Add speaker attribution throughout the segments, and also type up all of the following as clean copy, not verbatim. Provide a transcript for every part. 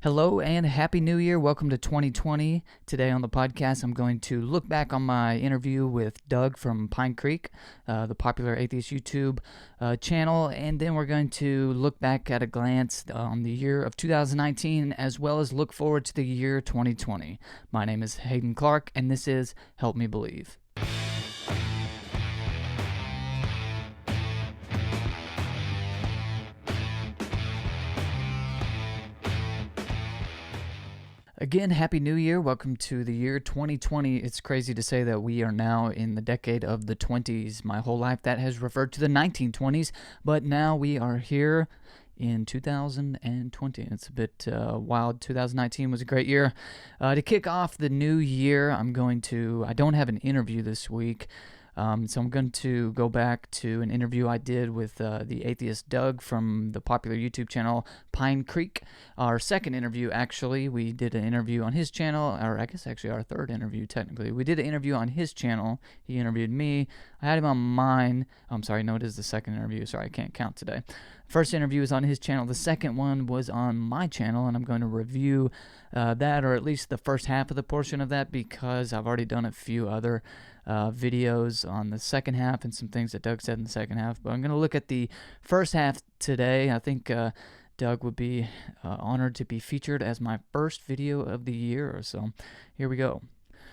Speaker 1: Hello and Happy New Year. Welcome to 2020. Today on the podcast, I'm going to look back on my interview with Doug from PineCreek, the popular atheist YouTube channel, and then we're going to look back at a glance on the year of 2019 as well as look forward to the year 2020. My name is Haden Clark, and this is Help Me Believe. Again, Happy New Year. Welcome to the year 2020. It's crazy to say that we are now in the decade of the 20s. My whole life that has referred to the 1920s, but now we are here in 2020. It's a bit wild. 2019 was a great year. To kick off the new year, I don't have an interview this week. So I'm going to go back to an interview I did with the atheist Doug from the popular YouTube channel PineCreek. Our second interview, actually, we did an interview on his channel, or I guess actually our third interview, technically. We did an interview on his channel. He interviewed me. I had him on mine. I'm sorry, no, it is the second interview. Sorry, I can't count today. First interview was on his channel. The second one was on my channel, and I'm going to review that, or at least the first half of the portion of that, because I've already done a few other videos on the second half and some things that Doug said in the second half. But I'm going to look at the first half today. I think Doug would be honored to be featured as my first video of the year. So here we go.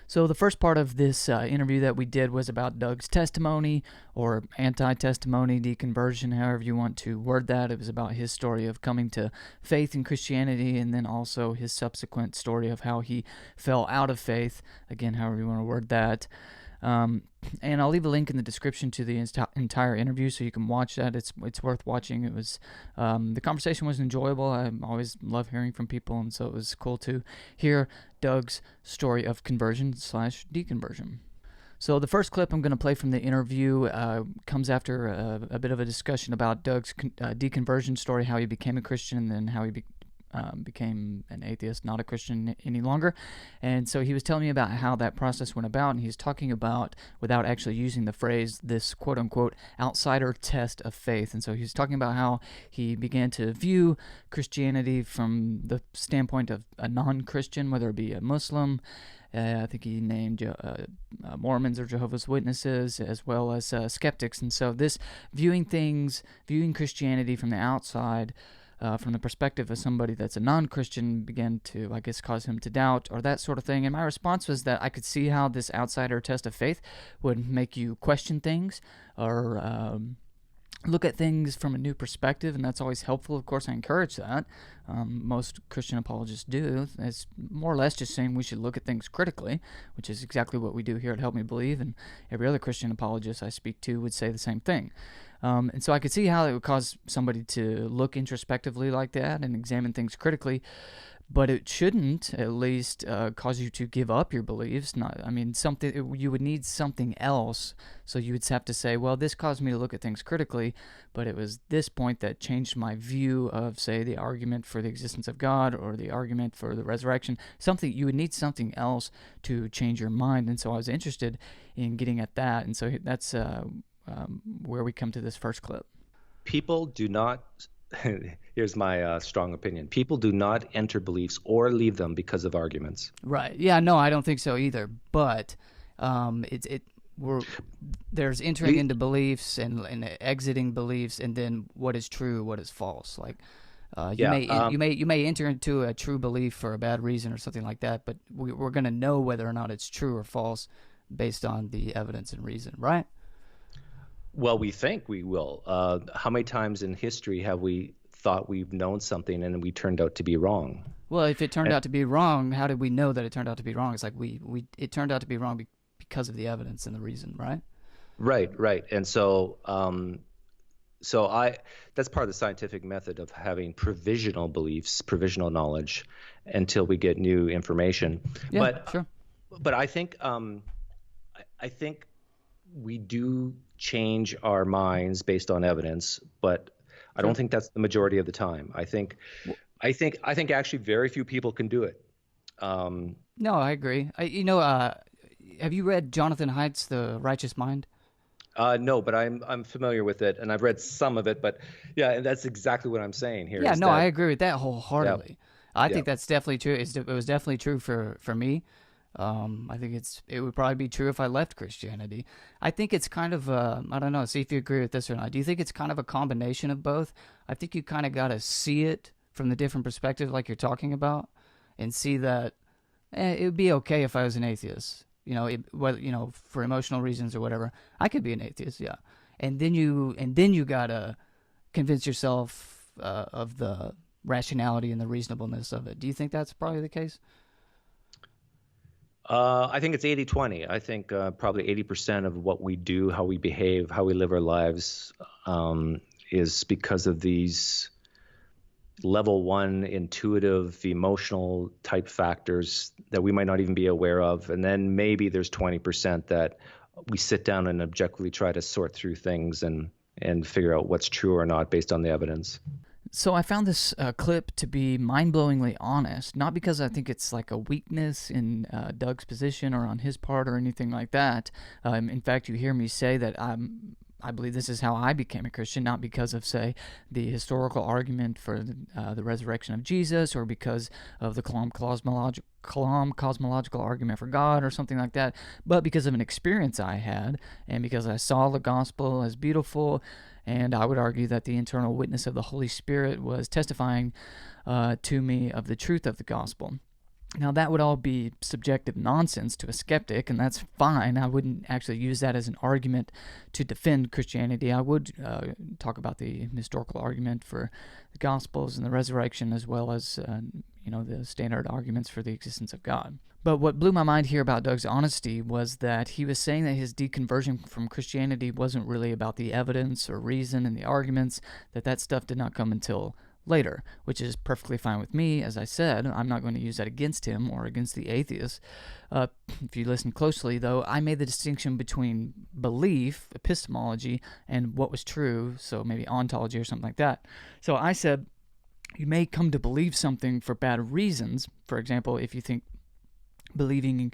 Speaker 1: So the first part of this interview that we did was about Doug's testimony, or anti-testimony, deconversion, however you want to word that. It was about his story of coming to faith in Christianity, and then also his subsequent story of how he fell out of faith, again, however you want to word that. And I'll leave a link in the description to the entire interview so you can watch that. It's worth watching. It was the conversation was enjoyable. I always love hearing from people, and so it was cool to hear Doug's story of conversion/deconversion. So the first clip I'm going to play from the interview comes after a bit of a discussion about Doug's deconversion story, how he became a Christian, and then how he became an atheist, not a Christian any longer. And so he was telling me about how that process went about, and he's talking about, without actually using the phrase, this quote-unquote outsider test of faith. And so he's talking about how he began to view Christianity from the standpoint of a non-Christian, whether it be a Muslim. I think he named Mormons or Jehovah's Witnesses, as well as skeptics. And so this viewing Christianity from the outside, from the perspective of somebody that's a non-Christian, began to, I guess, cause him to doubt or that sort of thing. And my response was that I could see how this outsider test of faith would make you question things or look at things from a new perspective, and that's always helpful. Of course, I encourage that. Most Christian apologists do. It's more or less just saying we should look at things critically, which is exactly what we do here at Help Me Believe, and every other Christian apologist I speak to would say the same thing. And so I could see how it would cause somebody to look introspectively like that and examine things critically, but it shouldn't, at least, cause you to give up your beliefs. You would need something else, so you would have to say, well, this caused me to look at things critically, but it was this point that changed my view of, say, the argument for the existence of God or the argument for the resurrection. You would need something else to change your mind, and so I was interested in getting at that, and so that's where we come to this first clip.
Speaker 2: People do not, here's my strong opinion, people do not enter beliefs or leave them because of arguments.
Speaker 1: Right. Yeah, no, I don't think so either. But there's entering into beliefs and exiting beliefs, and then what is true, what is false. Like you may enter into a true belief for a bad reason or something like that, but we're going to know whether or not it's true or false based on the evidence and reason, right?
Speaker 2: Well, we think we will. How many times in history have we thought we've known something and we turned out to be wrong?
Speaker 1: Well, if it turned out to be wrong, how did we know that it turned out to be wrong? It's like it turned out to be wrong because of the evidence and the reason, right?
Speaker 2: Right. And so that's part of the scientific method of having provisional beliefs, provisional knowledge, until we get new information.
Speaker 1: Yeah, sure.
Speaker 2: But I think we do change our minds based on evidence, but I don't think that's the majority of the time. I think actually very few people can do it.
Speaker 1: No, I agree. Have you read Jonathan Haidt's The Righteous Mind?
Speaker 2: No, but I'm familiar with it, and I've read some of it. But yeah, that's exactly what I'm saying here.
Speaker 1: Yeah, no, I agree with that wholeheartedly. I
Speaker 2: Yeah.
Speaker 1: think that's definitely true. It was definitely true for me. I think it would probably be true if I left Christianity. I think it's kind of I don't know. See if you agree with this or not. Do you think it's kind of a combination of both? I think you kind of got to see it from the different perspective, like you're talking about, and see that it would be okay if I was an atheist. Whether for emotional reasons or whatever, I could be an atheist. Yeah, and then you gotta convince yourself of the rationality and the reasonableness of it. Do you think that's probably the case?
Speaker 2: I think it's 80-20. I think probably 80% of what we do, how we behave, how we live our lives, is because of these level one intuitive, emotional type factors that we might not even be aware of. And then maybe there's 20% that we sit down and objectively try to sort through things and figure out what's true or not based on the evidence.
Speaker 1: So I found this clip to be mind-blowingly honest, not because I think it's like a weakness in Doug's position or on his part or anything like that. In fact, you hear me say that I believe this is how I became a Christian, not because of, say, the historical argument for the resurrection of Jesus or because of the cosmological argument for God or something like that, but because of an experience I had and because I saw the gospel as beautiful. And I would argue that the internal witness of the Holy Spirit was testifying to me of the truth of the gospel. Now, that would all be subjective nonsense to a skeptic, and that's fine. I wouldn't actually use that as an argument to defend Christianity. I would talk about the historical argument for the Gospels and the resurrection, as well as the standard arguments for the existence of God. But what blew my mind here about Doug's honesty was that he was saying that his deconversion from Christianity wasn't really about the evidence or reason and the arguments, that stuff did not come until later, which is perfectly fine with me. As I said, I'm not going to use that against him or against the atheists. If you listen closely, though, I made the distinction between belief, epistemology, and what was true, so maybe ontology or something like that. So I said, you may come to believe something for bad reasons. For example, if you think believing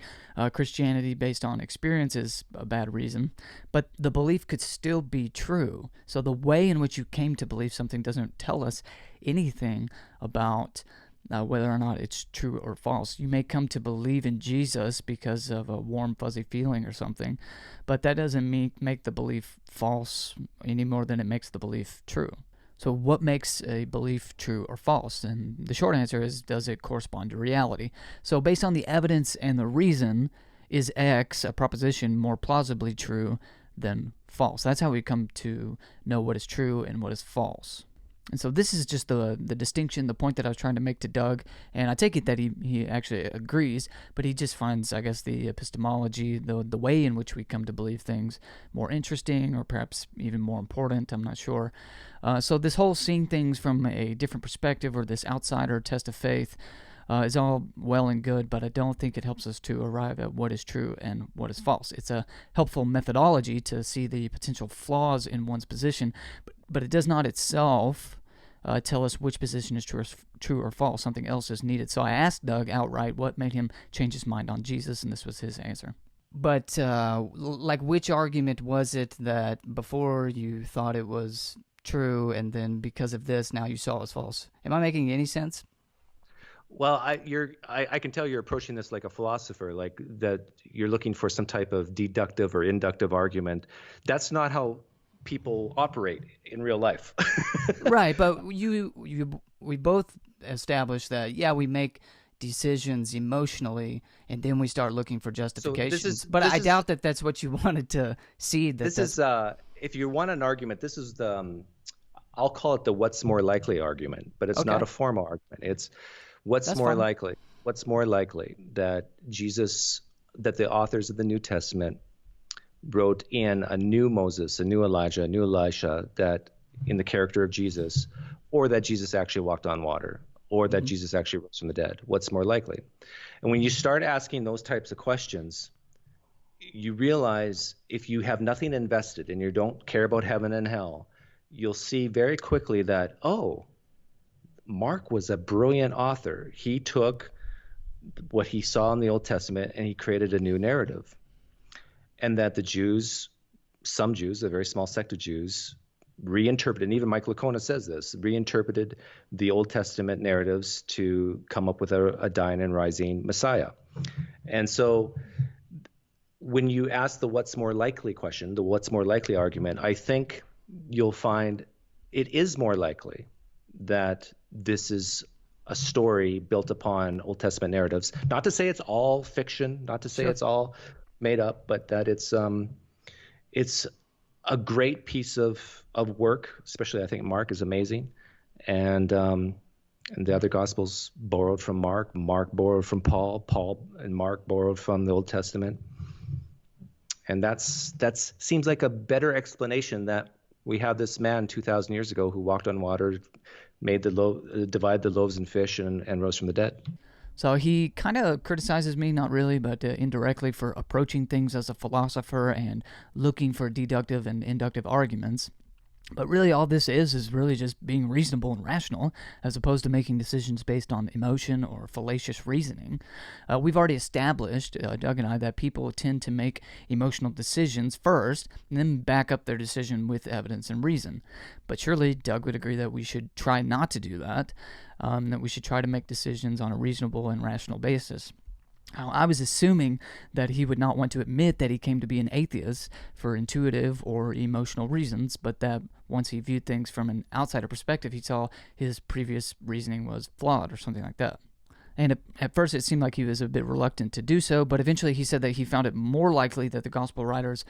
Speaker 1: Christianity based on experience is a bad reason, but the belief could still be true. So the way in which you came to believe something doesn't tell us anything about whether or not it's true or false. You may come to believe in Jesus because of a warm, fuzzy feeling or something, but that doesn't make the belief false any more than it makes the belief true. So what makes a belief true or false? And the short answer is, does it correspond to reality? So based on the evidence and the reason, is X, a proposition, more plausibly true than false? That's how we come to know what is true and what is false. And so this is just the distinction, the point that I was trying to make to Doug, and I take it that he actually agrees, but he just finds, I guess, the epistemology, the way in which we come to believe things more interesting or perhaps even more important, I'm not sure. So this whole seeing things from a different perspective or this outsider test of faith is all well and good, but I don't think it helps us to arrive at what is true and what is false. It's a helpful methodology to see the potential flaws in one's position, but it does not itself tell us which position is true or false. Something else is needed. So I asked Doug outright what made him change his mind on Jesus, and this was his answer. But which argument was it that before you thought it was true, and then because of this, now you saw it was false? Am I making any sense?
Speaker 2: Well, I can tell you're approaching this like a philosopher, like that you're looking for some type of deductive or inductive argument. That's not how people operate in real life.
Speaker 1: Right, but we both established that, yeah, we make decisions emotionally, and then we start looking for justifications. But I doubt that that's what you wanted to see.
Speaker 2: If you want an argument, this is I'll call it the what's more likely argument, but it's not a formal argument. It's what's more likely that that the authors of the New Testament wrote in a new Moses, a new Elijah, a new Elisha, that in the character of Jesus, or that Jesus actually walked on water, or that Jesus actually rose from the dead. What's more likely? And when you start asking those types of questions, you realize if you have nothing invested and you don't care about heaven and hell, you'll see very quickly that, Mark was a brilliant author. He took what he saw in the Old Testament and he created a new narrative. And that the Jews, some Jews, a very small sect of Jews, reinterpreted, and even Michael Licona says this, reinterpreted the Old Testament narratives to come up with a dying and rising Messiah. And so when you ask the what's more likely question, the what's more likely argument, I think you'll find it is more likely that this is a story built upon Old Testament narratives. Not to say it's all fiction, not to say it's all made up, but that it's a great piece of work. Especially, I think Mark is amazing, and the other Gospels borrowed from Mark. Mark borrowed from Paul. Paul and Mark borrowed from the Old Testament, and that's seems like a better explanation that we have this man 2,000 years ago who walked on water, made divided the loaves and fish, and rose from the dead.
Speaker 1: So he kind of criticizes me, not really, but indirectly, for approaching things as a philosopher and looking for deductive and inductive arguments. But really all this is really just being reasonable and rational, as opposed to making decisions based on emotion or fallacious reasoning. We've already established, Doug and I, that people tend to make emotional decisions first, and then back up their decision with evidence and reason. But surely Doug would agree that we should try not to do that, that we should try to make decisions on a reasonable and rational basis. I was assuming that he would not want to admit that he came to be an atheist for intuitive or emotional reasons, but that once he viewed things from an outsider perspective, he saw his previous reasoning was flawed or something like that. And at first it seemed like he was a bit reluctant to do so, but eventually he said that he found it more likely that the gospel writers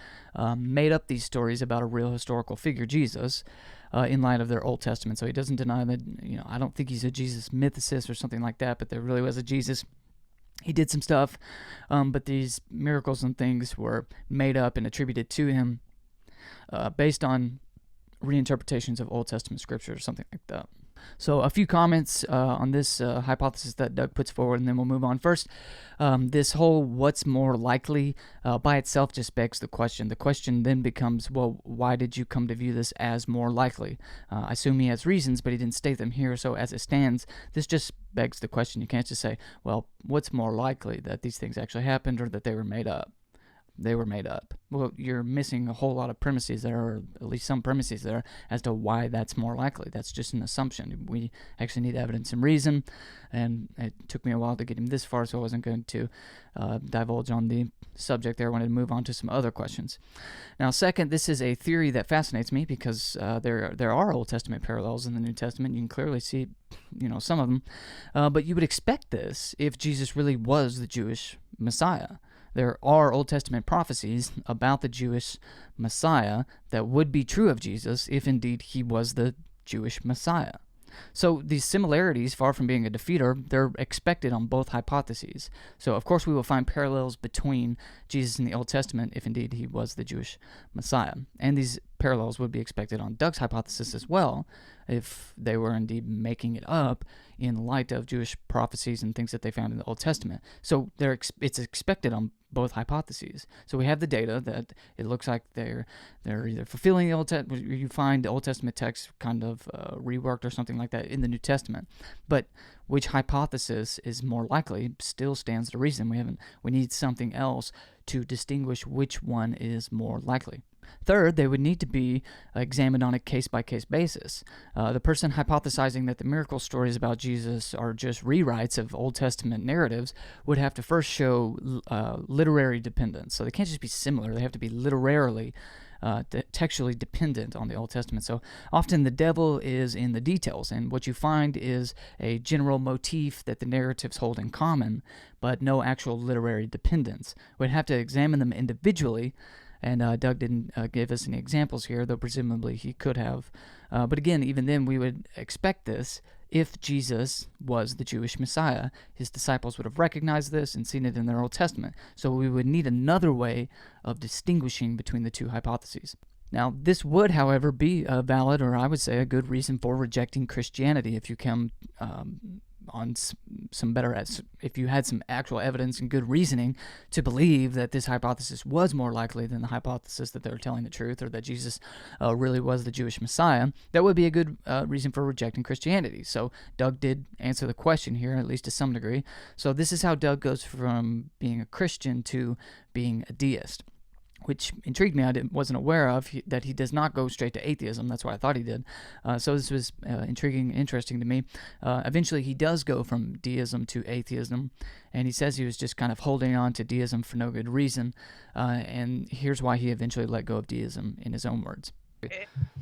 Speaker 1: made up these stories about a real historical figure, Jesus, in light of their Old Testament. So he doesn't deny that, I don't think he's a Jesus mythicist or something like that, but there really was a Jesus. He did some stuff, but these miracles and things were made up and attributed to him based on reinterpretations of Old Testament scripture or something like that. So a few comments on this hypothesis that Doug puts forward, and then we'll move on. First, this whole what's more likely by itself just begs the question. The question then becomes, well, why did you come to view this as more likely? I assume he has reasons, but he didn't state them here. So as it stands, this just begs the question. You can't just say, well, what's more likely, that these things actually happened or that they were made up? They were made up. Well, you're missing a whole lot of premises there, or at least some premises there, as to why that's more likely. That's just an assumption. We actually need evidence and reason, and it took me a while to get him this far, so I wasn't going to divulge on the subject there. I wanted to move on to some other questions. Now, second, this is a theory that fascinates me because there are Old Testament parallels in the New Testament. You can clearly see, some of them, but you would expect this if Jesus really was the Jewish Messiah. There are Old Testament prophecies about the Jewish Messiah that would be true of Jesus if indeed he was the Jewish Messiah. So these similarities, far from being a defeater, they're expected on both hypotheses. So of course we will find parallels between Jesus in the Old Testament if indeed he was the Jewish Messiah. And these parallels would be expected on Doug's hypothesis as well, if they were indeed making it up in light of Jewish prophecies and things that they found in the Old Testament. So it's expected on both hypotheses. So we have the data that it looks like they're either fulfilling the Old Testament. You find the Old Testament text kind of reworked or something like that in the New Testament. But which hypothesis is more likely still stands to reason. We need something else to distinguish which one is more likely. Third, they would need to be examined on a case-by-case basis. The person hypothesizing that the miracle stories about Jesus are just rewrites of Old Testament narratives would have to first show literary dependence. So they can't just be similar. They have to be literarily, textually dependent on the Old Testament. So often the devil is in the details, and what you find is a general motif that the narratives hold in common, but no actual literary dependence. We'd have to examine them individually. And Doug didn't give us any examples here, though presumably he could have. But again, even then, we would expect this if Jesus was the Jewish Messiah. His disciples would have recognized this and seen it in their Old Testament. So we would need another way of distinguishing between the two hypotheses. Now, this would, however, be a valid, or I would say a good reason for rejecting Christianity if you come on some better, if you had some actual evidence and good reasoning to believe that this hypothesis was more likely than the hypothesis that they were telling the truth, or that Jesus really was the Jewish Messiah. That would be a good reason for rejecting Christianity. So Doug did answer the question here, at least to some degree. So this is how Doug goes from being a Christian to being a deist. which intrigued me. Wasn't aware of that he does not go straight to atheism. That's what I thought he did. So this was interesting to me. Eventually, he does go from deism to atheism, and he says he was just kind of holding on to deism for no good reason. And here's why he eventually let go of deism in his own words.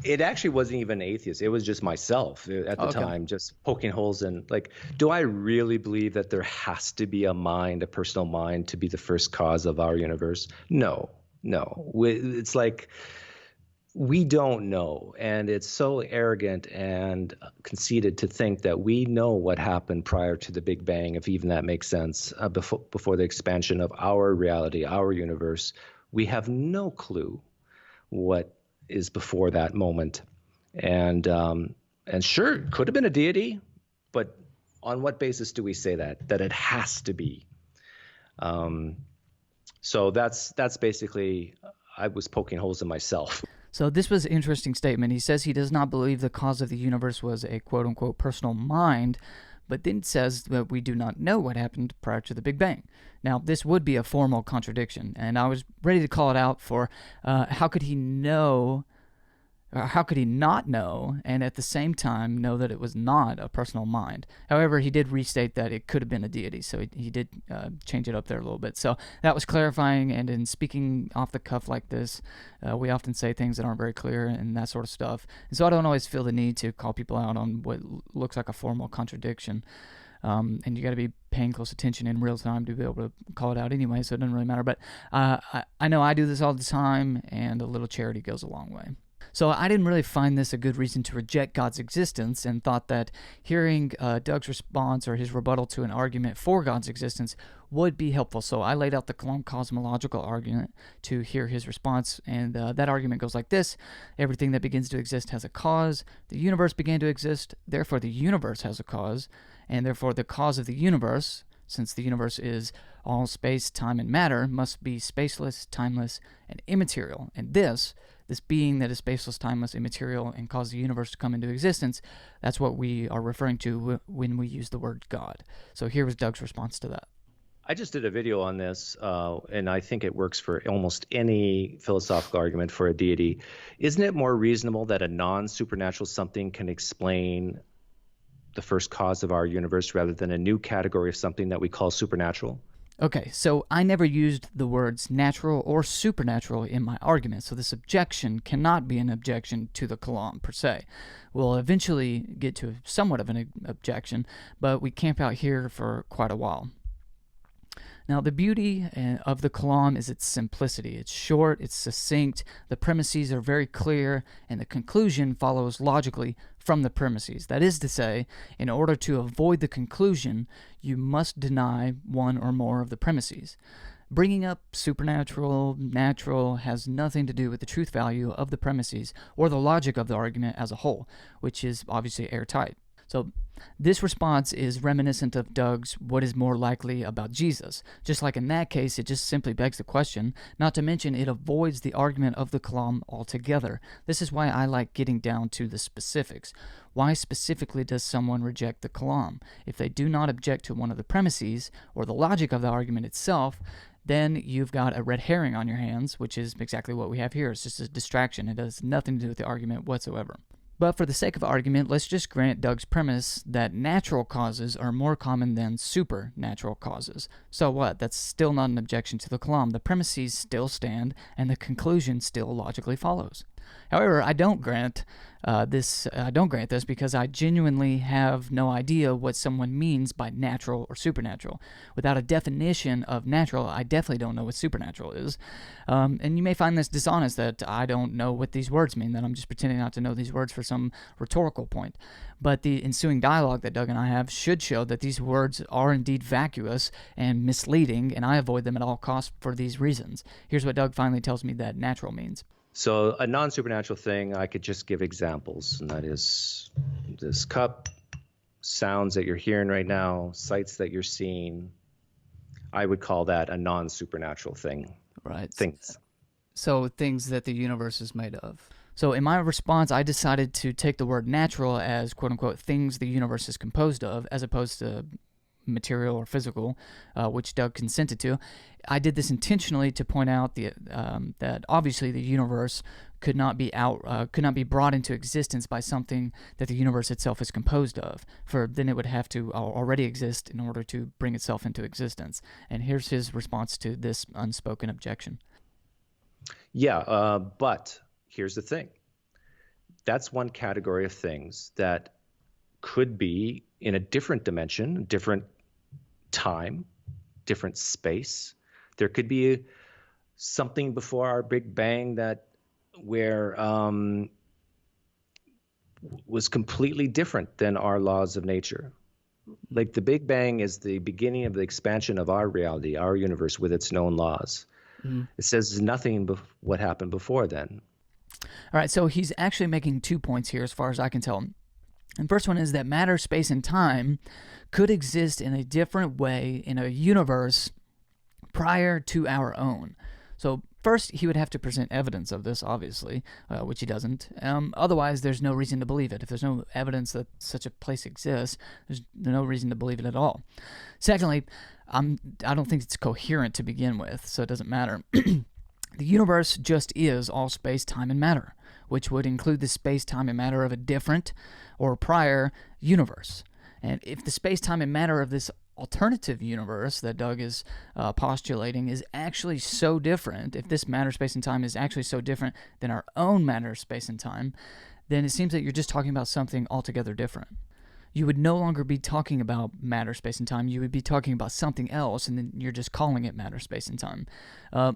Speaker 2: It actually wasn't even atheist. It was just myself at the time, just poking holes in, like, do I really believe that there has to be a mind, a personal mind, to be the first cause of our universe? No. It's like we don't know. And it's so arrogant and conceited to think that we know what happened prior to the Big Bang, if even that makes sense, before the expansion of our reality, our universe. We have no clue what is before that moment. And sure, it could have been a deity, but on what basis do we say that it has to be? So that's basically, I was poking holes in myself.
Speaker 1: So this was an interesting statement. He says he does not believe the cause of the universe was a quote-unquote personal mind, but then says that we do not know what happened prior to the Big Bang. Now, this would be a formal contradiction, and I was ready to call it out for how could he know, or how could he not know, and at the same time know that it was not a personal mind? However, he did restate that it could have been a deity, so he did change it up there a little bit. So that was clarifying, and in speaking off the cuff like this, we often say things that aren't very clear and that sort of stuff. And so I don't always feel the need to call people out on what looks like a formal contradiction. And you got to be paying close attention in real time to be able to call it out anyway, so it doesn't really matter. But I know I do this all the time, and a little charity goes a long way. So I didn't really find this a good reason to reject God's existence, and thought that hearing Doug's response or his rebuttal to an argument for God's existence would be helpful. So I laid out the cosmological argument to hear his response, and that argument goes like this: everything that begins to exist has a cause. The universe began to exist, therefore the universe has a cause, and therefore the cause of the universe, since the universe is all space, time, and matter, must be spaceless, timeless, and immaterial. And this being that is spaceless, timeless, immaterial, and caused the universe to come into existence, that's what we are referring to when we use the word God. So here was Doug's response to that.
Speaker 2: I just did a video on this, and I think it works for almost any philosophical argument for a deity. Isn't it more reasonable that a non-supernatural something can explain the first cause of our universe rather than a new category of something that we call supernatural?
Speaker 1: Okay, so I never used the words natural or supernatural in my argument, so this objection cannot be an objection to the Kalam per se. We'll eventually get to somewhat of an objection, but we camp out here for quite a while. Now, the beauty of the Kalam is its simplicity. It's short, it's succinct, the premises are very clear, and the conclusion follows logically from the premises. That is to say, in order to avoid the conclusion, you must deny one or more of the premises. Bringing up supernatural, natural has nothing to do with the truth value of the premises or the logic of the argument as a whole, which is obviously airtight. So this response is reminiscent of Doug's "what is more likely about Jesus?" Just like in that case, it just simply begs the question, not to mention it avoids the argument of the Kalam altogether. This is why I like getting down to the specifics. Why specifically does someone reject the Kalam? If they do not object to one of the premises or the logic of the argument itself, then you've got a red herring on your hands, which is exactly what we have here. It's just a distraction. It has nothing to do with the argument whatsoever. But for the sake of argument, let's just grant Doug's premise that natural causes are more common than supernatural causes. So what? That's still not an objection to the Kalam. The premises still stand, and the conclusion still logically follows. However, I don't grant this because I genuinely have no idea what someone means by natural or supernatural. Without a definition of natural, I definitely don't know what supernatural is. And you may find this dishonest that I don't know what these words mean, that I'm just pretending not to know these words for some rhetorical point. But the ensuing dialogue that Doug and I have should show that these words are indeed vacuous and misleading, and I avoid them at all costs for these reasons. Here's what Doug finally tells me that natural means.
Speaker 2: So a non-supernatural thing, I could just give examples, and that is this cup, sounds that you're hearing right now, sights that you're seeing. I would call that a non-supernatural thing.
Speaker 1: Right.
Speaker 2: Things.
Speaker 1: So things that the universe is made of. So in my response, I decided to take the word natural as quote-unquote things the universe is composed of, as opposed to material or physical, which Doug consented to. I did this intentionally to point out that obviously the universe could not be brought into existence by something that the universe itself is composed of. For then it would have to already exist in order to bring itself into existence. And here's his response to this unspoken objection.
Speaker 2: Yeah, but here's the thing. That's one category of things that could be in a different dimension, different time, different space. There could be something before our Big Bang where was completely different than our laws of nature. Like the Big Bang is the beginning of the expansion of our reality, our universe with its known laws. Mm-hmm. It says nothing what happened before then.
Speaker 1: All right, so he's actually making 2 points here as far as I can tell. And first one is that matter, space, and time could exist in a different way in a universe prior to our own. So first, he would have to present evidence of this, obviously, which he doesn't. Otherwise, there's no reason to believe it. If there's no evidence that such a place exists, there's no reason to believe it at all. Secondly, I don't think it's coherent to begin with, so it doesn't matter. The universe just is all space, time, and matter, which would include the space, time, and matter of a different or prior universe. And if the space, time, and matter of this alternative universe that Doug is postulating is actually so different, if this matter, space, and time is actually so different than our own matter, space, and time, then it seems that you're just talking about something altogether different. You would no longer be talking about matter, space, and time. You would be talking about something else, and then you're just calling it matter, space, and time.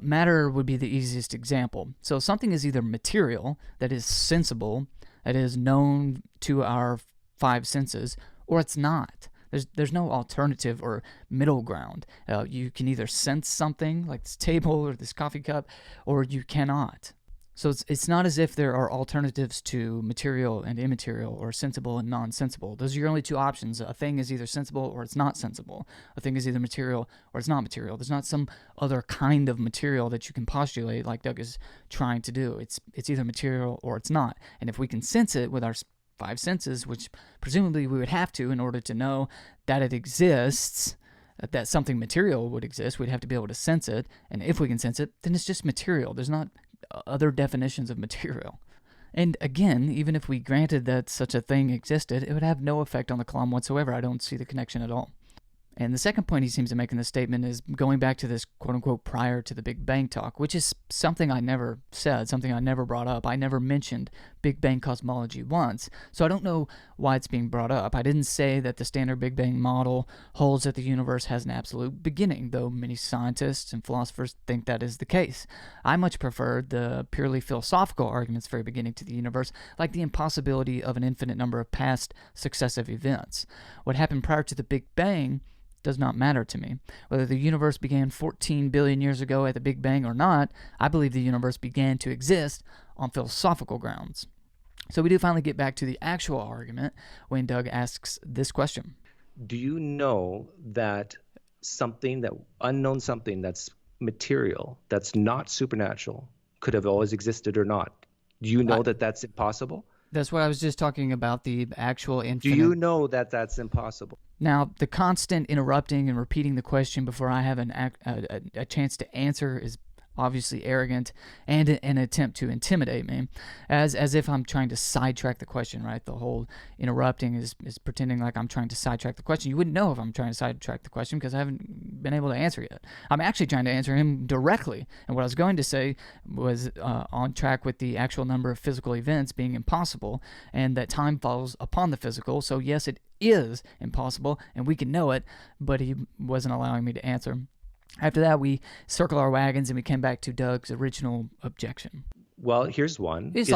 Speaker 1: Matter would be the easiest example. So something is either material, that is sensible, that is known to our 5 senses, or it's not. There's no alternative or middle ground. You can either sense something, like this table or this coffee cup, or you cannot. So it's not as if there are alternatives to material and immaterial or sensible and non-sensible. Those are your only 2 options. A thing is either sensible or it's not sensible. A thing is either material or it's not material. There's not some other kind of material that you can postulate like Doug is trying to do. It's either material or it's not. And if we can sense it with our 5 senses, which presumably we would have to in order to know that it exists, that something material would exist, we'd have to be able to sense it. And if we can sense it, then it's just material. There's not other definitions of material. And again, even if we granted that such a thing existed, it would have no effect on the Kalam whatsoever. I don't see the connection at all. And the second point he seems to make in this statement is going back to this quote-unquote prior to the Big Bang talk, which is something I never said, something I never brought up. I never mentioned Big Bang cosmology once, so I don't know why it's being brought up. I didn't say that the standard Big Bang model holds that the universe has an absolute beginning, though many scientists and philosophers think that is the case. I much preferred the purely philosophical arguments for a beginning to the universe, like the impossibility of an infinite number of past successive events. What happened prior to the Big Bang does not matter to me. Whether the universe began 14 billion years ago at the Big Bang or not, I believe the universe began to exist on philosophical grounds. So we do finally get back to the actual argument when Doug asks this question.
Speaker 2: Do you know that unknown something that's material, that's not supernatural, could have always existed or not? Do you know that that's impossible?
Speaker 1: That's what I was just talking about, the actual infinite.
Speaker 2: Do you know that that's impossible?
Speaker 1: Now, the constant interrupting and repeating the question before I have a chance to answer is obviously arrogant and an attempt to intimidate me, as if I'm trying to sidetrack the question, right? The whole interrupting is pretending like I'm trying to sidetrack the question. You wouldn't know if I'm trying to sidetrack the question because I haven't been able to answer yet. I'm actually trying to answer him directly, and what I was going to say was on track with the actual number of physical events being impossible, and that time follows upon the physical, so yes, it is impossible, and we can know it, but he wasn't allowing me to answer. After that, we circle our wagons and we came back to Doug's original objection.
Speaker 2: Well, here's one.
Speaker 1: Here's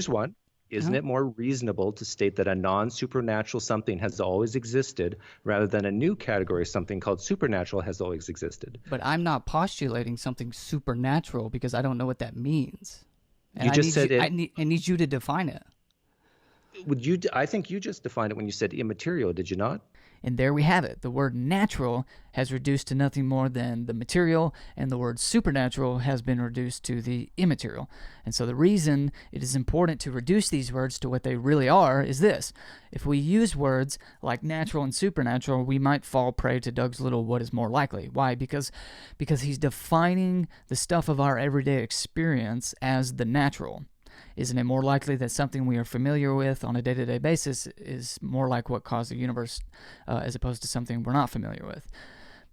Speaker 2: one. Isn't it more reasonable to state that a non-supernatural something has always existed rather than a new category, something called supernatural, has always existed?
Speaker 1: But I'm not postulating something supernatural because I don't know what that means. And I need you to define it.
Speaker 2: I think you just defined it when you said immaterial, did you not?
Speaker 1: And there we have it. The word natural has reduced to nothing more than the material, and the word supernatural has been reduced to the immaterial. And so the reason it is important to reduce these words to what they really are is this. If we use words like natural and supernatural, we might fall prey to Doug's little what is more likely. Why? Because he's defining the stuff of our everyday experience as the natural. Isn't it more likely that something we are familiar with on a day-to-day basis is more like what caused the universe as opposed to something we're not familiar with?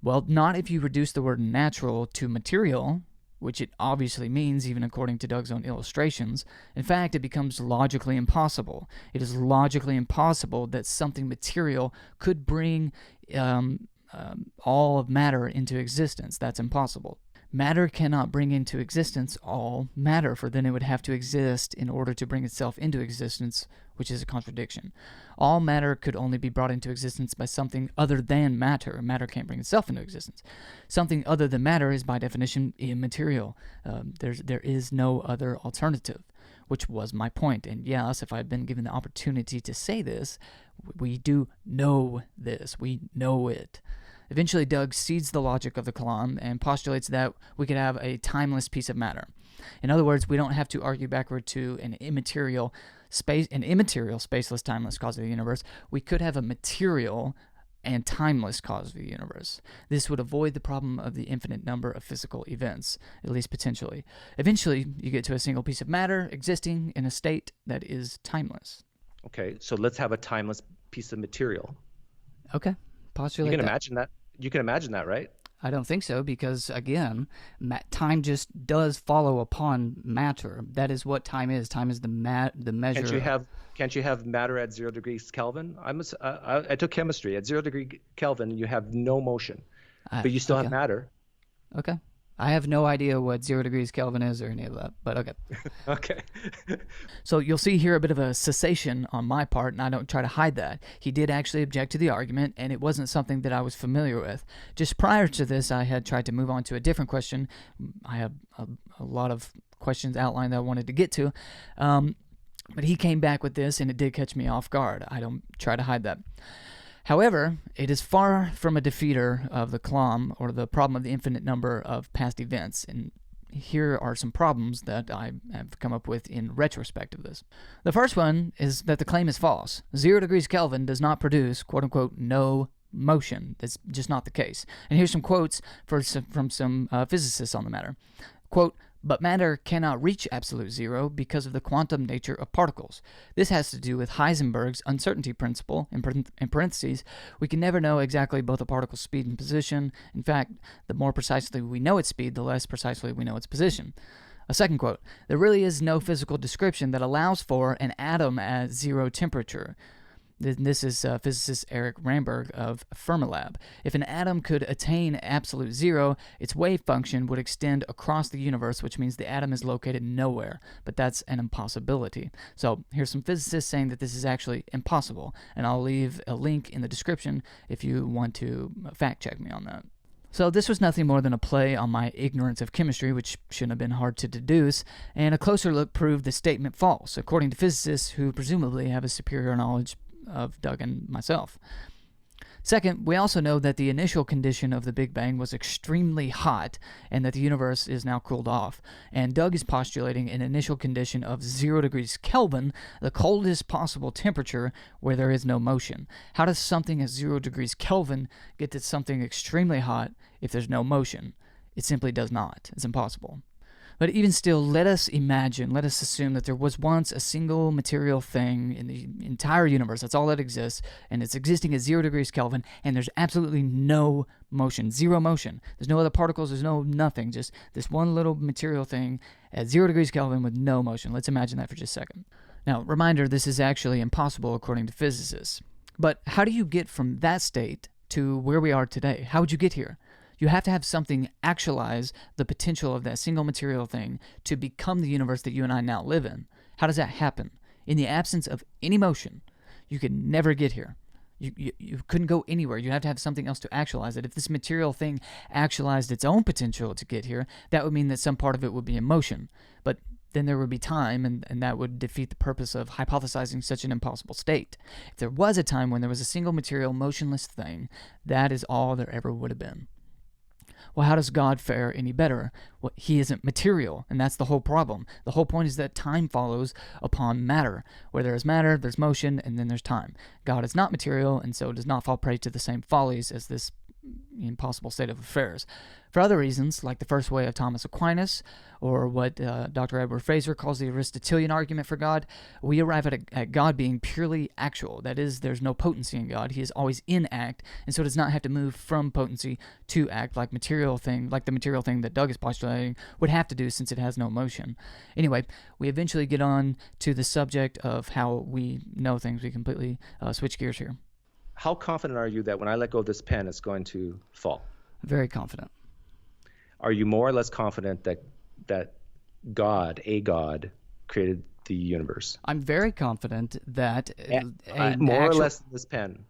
Speaker 1: Well, not if you reduce the word natural to material, which it obviously means even according to Doug's own illustrations. In fact, it becomes logically impossible. It is logically impossible that something material could bring all of matter into existence. That's impossible. Matter cannot bring into existence all matter, for then it would have to exist in order to bring itself into existence, which is a contradiction. All matter could only be brought into existence by something other than matter. Matter can't bring itself into existence. Something other than matter is by definition immaterial. There is no other alternative, which was my point. And yes, if I had been given the opportunity to say this, we do know this. We know it. Eventually, Doug cedes the logic of the Kalam and postulates that we could have a timeless piece of matter. In other words, we don't have to argue backward to an immaterial, spaceless, timeless cause of the universe. We could have a material and timeless cause of the universe. This would avoid the problem of the infinite number of physical events, at least potentially. Eventually, you get to a single piece of matter existing in a state that is timeless.
Speaker 2: Okay, so let's have a timeless piece of material.
Speaker 1: Okay. Postulate
Speaker 2: you can imagine that. You can imagine that, right?
Speaker 1: I don't think so, because again, time just does follow upon matter. That is what time is. Time is the measure.
Speaker 2: Can't you have matter at 0 degrees Kelvin? I took chemistry. At 0 degree Kelvin, you have no motion, but you still have matter.
Speaker 1: Okay. I have no idea what 0 degrees Kelvin is or any of that, but okay.
Speaker 2: Okay.
Speaker 1: So you'll see here a bit of a cessation on my part, and I don't try to hide that. He did actually object to the argument, and it wasn't something that I was familiar with. Just prior to this, I had tried to move on to a different question. I have a lot of questions outlined that I wanted to get to, but he came back with this, and it did catch me off guard. I don't try to hide that. However, it is far from a defeater of the Kalam, or the problem of the infinite number of past events, and here are some problems that I have come up with in retrospect of this. The first one is that the claim is false. 0 degrees Kelvin does not produce, quote-unquote, no motion. That's just not the case. And here's some quotes from some physicists on the matter. Quote, "But matter cannot reach absolute zero because of the quantum nature of particles. This has to do with Heisenberg's uncertainty principle. In parentheses, we can never know exactly both a particle's speed and position. In fact, the more precisely we know its speed, the less precisely we know its position." A second quote, "There really is no physical description that allows for an atom at zero temperature." This is physicist Eric Ramberg of Fermilab. If an atom could attain absolute zero, its wave function would extend across the universe, which means the atom is located nowhere. But that's an impossibility. So here's some physicists saying that this is actually impossible, and I'll leave a link in the description if you want to fact check me on that. So this was nothing more than a play on my ignorance of chemistry, which shouldn't have been hard to deduce, and a closer look proved the statement false, according to physicists who presumably have a superior knowledge of Doug and myself. Second, we also know that the initial condition of the Big Bang was extremely hot and that the universe is now cooled off. And Doug is postulating an initial condition of 0 degrees Kelvin, the coldest possible temperature where there is no motion. How does something at 0 degrees Kelvin get to something extremely hot if there's no motion? It simply does not. It's impossible. But even still, let us assume that there was once a single material thing in the entire universe. That's all that exists, and it's existing at 0 degrees Kelvin, and there's absolutely no motion, zero motion. There's no other particles, there's no nothing, just this one little material thing at 0 degrees Kelvin with no motion. Let's imagine that for just a second. Now, reminder, this is actually impossible according to physicists. But how do you get from that state to where we are today? How would you get here? You have to have something actualize the potential of that single material thing to become the universe that you and I now live in. How does that happen? In the absence of any motion, you could never get here. You couldn't go anywhere. You have to have something else to actualize it. If this material thing actualized its own potential to get here, that would mean that some part of it would be in motion. But then there would be time, and that would defeat the purpose of hypothesizing such an impossible state. If there was a time when there was a single material, motionless thing, that is all there ever would have been. Well, how does God fare any better? Well, he isn't material, and that's the whole problem. The whole point is that time follows upon matter. Where there is matter, there's motion, and then there's time. God is not material, and so does not fall prey to the same follies as this impossible state of affairs. For other reasons, like the first way of Thomas Aquinas, or what Dr. Edward Fraser calls the Aristotelian argument for God, we arrive at God being purely actual. That is, there's no potency in God. He is always in act, and so does not have to move from potency to act like the material thing that Doug is postulating would have to do, since it has no motion. Anyway, we eventually get on to the subject of how we know things. We completely switch gears here.
Speaker 2: How confident are you that when I let go of this pen, it's going to fall?
Speaker 1: Very confident.
Speaker 2: Are you more or less confident that God, a God, created the universe?
Speaker 1: I'm very confident that
Speaker 2: more or less than this pen.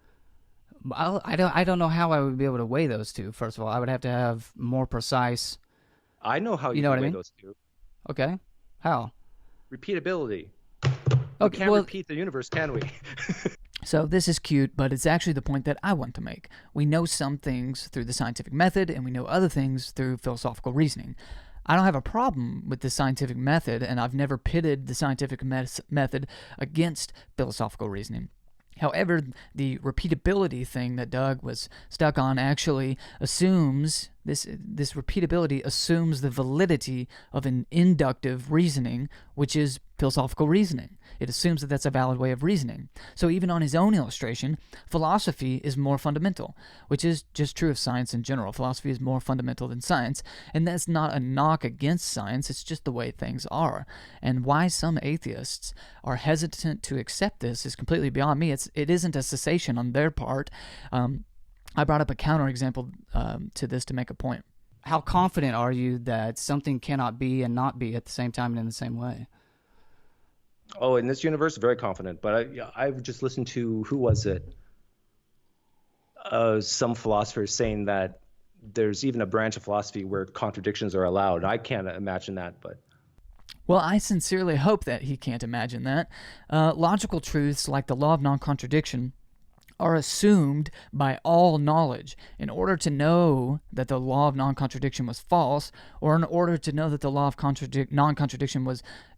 Speaker 1: I don't know how I would be able to weigh those two. First of all, I would have to have more precise.
Speaker 2: I know how you know weigh those two.
Speaker 1: Okay, how?
Speaker 2: Repeatability.
Speaker 1: Okay,
Speaker 2: we can't repeat the universe, can we?
Speaker 1: So this is cute, but it's actually the point that I want to make. We know some things through the scientific method, and we know other things through philosophical reasoning. I don't have a problem with the scientific method, and I've never pitted the scientific method against philosophical reasoning. However, the repeatability thing that Doug was stuck on actually assumes, this repeatability assumes the validity of an inductive reasoning, which is philosophical reasoning. It assumes that that's a valid way of reasoning. So even on his own illustration, philosophy is more fundamental, which is just true of science in general. Philosophy is more fundamental than science, and that's not a knock against science, it's just the way things are. And why some atheists are hesitant to accept this is completely beyond me. It isn't a cessation on their part. I brought up a counterexample to this to make a point. How confident are you that something cannot be and not be at the same time and in the same way?
Speaker 2: Oh, in this universe, very confident. But I've just listened to, who was it? Some philosophers saying that there's even a branch of philosophy where contradictions are allowed. I can't imagine that, but...
Speaker 1: Well, I sincerely hope that he can't imagine that. Logical truths like the law of non-contradiction are assumed by all knowledge. In order to know that the law of non-contradiction was false, or in order to know that the law of non-contradiction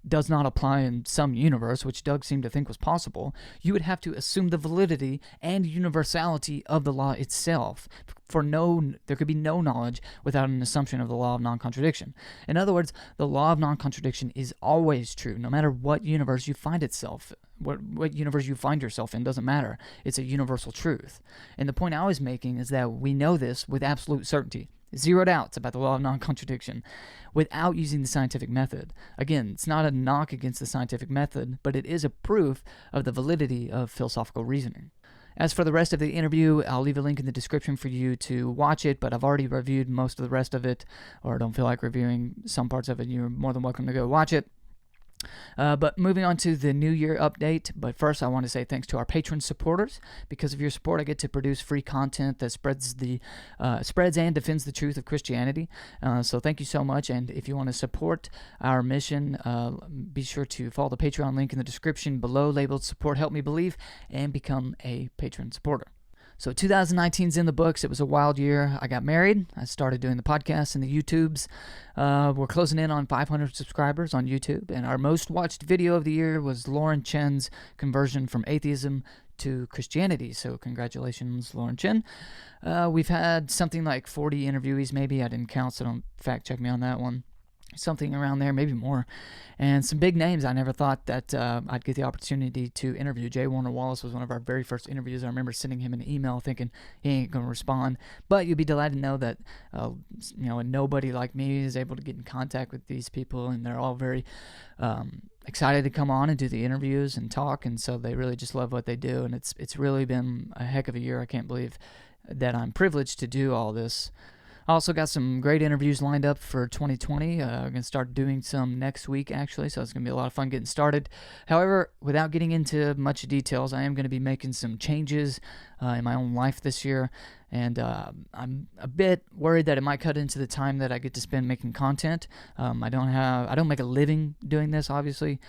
Speaker 1: does not apply in some universe, which Doug seemed to think was possible, you would have to assume the validity and universality of the law itself. There could be no knowledge without an assumption of the law of non-contradiction. In other words, the law of non-contradiction is always true, no matter what universe you find itself. What universe you find yourself in doesn't matter. It's a universal truth. And the point I was making is that we know this with absolute certainty. Zero doubts about the law of non-contradiction without using the scientific method. Again, it's not a knock against the scientific method, but it is a proof of the validity of philosophical reasoning. As for the rest of the interview, I'll leave a link in the description for you to watch it, but I've already reviewed most of the rest of it, or don't feel like reviewing some parts of it. You're more than welcome to go watch it. But moving on to the New Year update, but first I want to say thanks to our patron supporters. Because of your support, I get to produce free content that spreads and defends the truth of Christianity. So thank you so much, and if you want to support our mission, be sure to follow the Patreon link in the description below labeled Support Help Me Believe, and become a patron supporter. So 2019's in the books. It was a wild year. I got married. I started doing the podcast and the YouTubes. We're closing in on 500 subscribers on YouTube. And our most watched video of the year was Lauren Chen's conversion from atheism to Christianity. So congratulations, Lauren Chen. We've had something like 40 interviewees maybe. I didn't count, so don't fact check me on that one. Something around there, maybe more. And some big names I never thought that I'd get the opportunity to interview. J. Warner Wallace was one of our very first interviews. I remember sending him an email thinking he ain't going to respond. But you'll be delighted to know that a nobody like me is able to get in contact with these people, and they're all very excited to come on and do the interviews and talk, and so they really just love what they do. And it's really been a heck of a year. I can't believe that I'm privileged to do all this. I also got some great interviews lined up for 2020. I'm going to start doing some next week, actually, so it's going to be a lot of fun getting started. However, without getting into much details, I am going to be making some changes in my own life this year, and I'm a bit worried that it might cut into the time that I get to spend making content. I don't make a living doing this, obviously,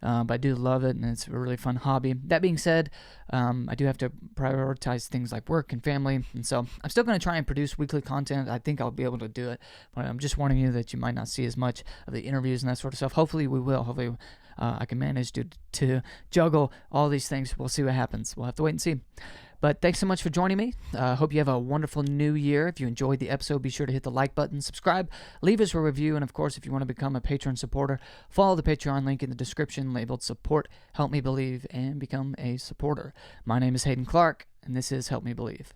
Speaker 1: but I do love it, and it's a really fun hobby. That being said, I do have to prioritize things like work and family, and so I'm still going to try and produce weekly content. I think I'll be able to do it, but I'm just warning you that you might not see as much of the interviews and that sort of stuff. Hopefully we will. Hopefully I can manage to juggle all these things. We'll see what happens. We'll have to wait and see. But thanks so much for joining me. Hope you have a wonderful new year. If you enjoyed the episode, be sure to hit the like button, subscribe, leave us a review, and of course, if you want to become a Patreon supporter, follow the Patreon link in the description labeled Support Help Me Believe and become a supporter. My name is Haden Clark, and this is Help Me Believe.